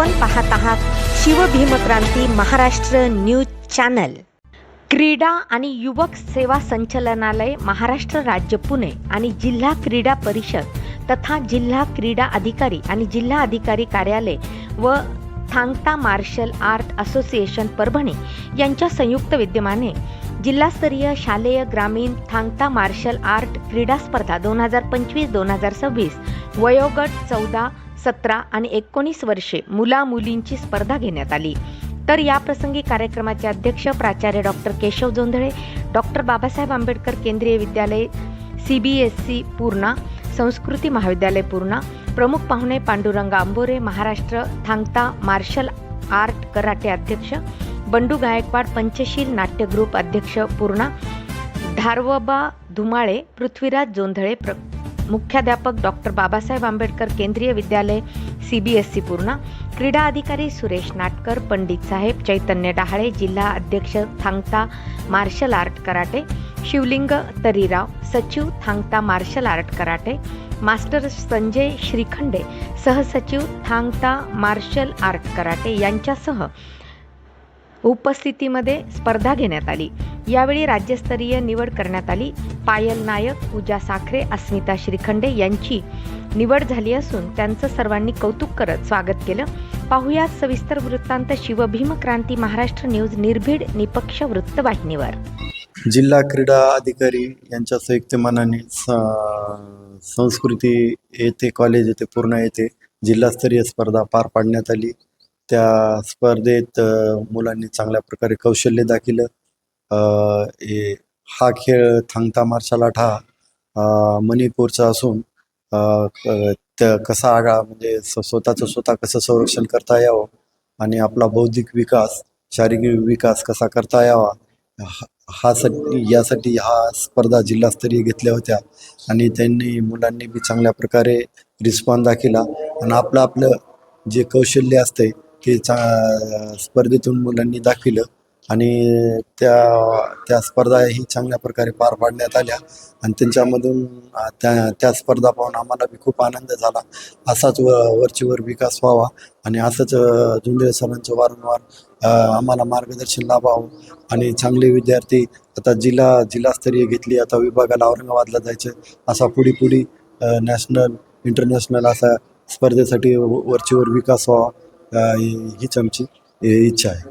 आपण पाहत आहात शिवभीमक्रांती महाराष्ट्र न्यूज चॅनल। क्रीडा आणि युवक सेवा संचालनालय महाराष्ट्र राज्य पुणे आणि जिल्हा क्रीडा परिषद तथा जिल्हा क्रीडा अधिकारी आणि जिल्हा अधिकारी कार्यालय व Thangta martial art association Parbhani यांच्या संयुक्त विद्यमाने जिल्हास्तरीय शालेय ग्रामीण थांगता मार्शल आर्ट क्रीडा स्पर्धा 2025-2026 वयोगट 14, 17 आणि 19 वर्षे मुला मुलींची स्पर्धा घेण्यात आली। तर या प्रसंगी कार्यक्रमाचे अध्यक्ष प्राचार्य doctor Keshav Jondhale, doctor Babasaheb Ambedkar Kendriya Vidyalaya CBSE Purna, Sanskruti Mahavidyalaya Purna, प्रमुख पाहुणे Pandurang Ambore, Maharashtra Thangta martial art karate अध्यक्ष, बंडू गायकवाड पंचशील नाट्य ग्रुप अध्यक्ष पूर्णा, धारवबा धुमाळे, पृथ्वीराज जोंधळे, मुख्याध्यापक डॉक्टर बाबासाहेब आंबेडकर केंद्रीय विद्यालय CBSE पूर्णा, क्रीडा अधिकारी सुरेश नाटकर, पंडित साहेब, चैतन्य डहाळे, जिल्हा अध्यक्ष Thangta martial art karate, Shivling Tarirao, सचिव Thangta martial art karate, master Sanjay Shrikhande, सहसचिव थांगता मार्शल आर्ट कराटे यांच्यासह उपस्थितीमध्ये स्पर्धा घेण्यात आली। यावेळी राज्यस्तरीय निवड करण्यात आली। पायल नायक, पूजा साखरे, अस्मिता श्रीखंडे यांची निवड झाली असून त्यांचं सर्वांनी कौतुक करत स्वागत केलं। पाहुयात सविस्तर वृत्तांत शिवभीमक्रांती महाराष्ट्र न्यूज निर्भीड निपक्ष वृत्तवाहिनीवर। जिल्हा क्रीडा अधिकारी यांच्या संयुक्त मनाने संस्कृती येथे कॉलेज येथे पूर्ण येथे जिल्हास्तरीय स्पर्धा पार पाडण्यात आली। त्या स्पर्धेत मुलांनी चांगल्या प्रकारे कौशल्य दाखवलं। हा खेळ थांगता मार्शल आर्ट हा मणिपूरचा असून कसा म्हणजे स्वतः कसं संरक्षण करता यावं आणि आपला बौद्धिक विकास, शारीरिक विकास कसा करता यावा यासाठी हा स्पर्धा जिल्हास्तरीय घेतल्या होत्या आणि त्यांनी मुलांनी बी चांगल्या प्रकारे रिस्पॉन्स दाखवला आणि आपलं जे कौशल्य असते ते स्पर्धेतून मुलांनी दाखविलं आणि त्या स्पर्धाही चांगल्या प्रकारे पार पाडण्यात आल्या आणि त्यांच्यामधून त्या स्पर्धा पाहून आम्हाला बी खूप आनंद झाला। असाच वरचीवर विकास व्हावा आणि असंच जोंधळे सरांचं वारंवार आम्हाला मार्गदर्शन लाभावं आणि चांगले विद्यार्थी आता जिल्हास्तरीय घेतली, आता विभागाला औरंगाबादला जायचं, असा पुढे नॅशनल इंटरनॅशनल असा स्पर्धेसाठी वरचीवर विकास व्हावा हीच आमची इच्छा आहे।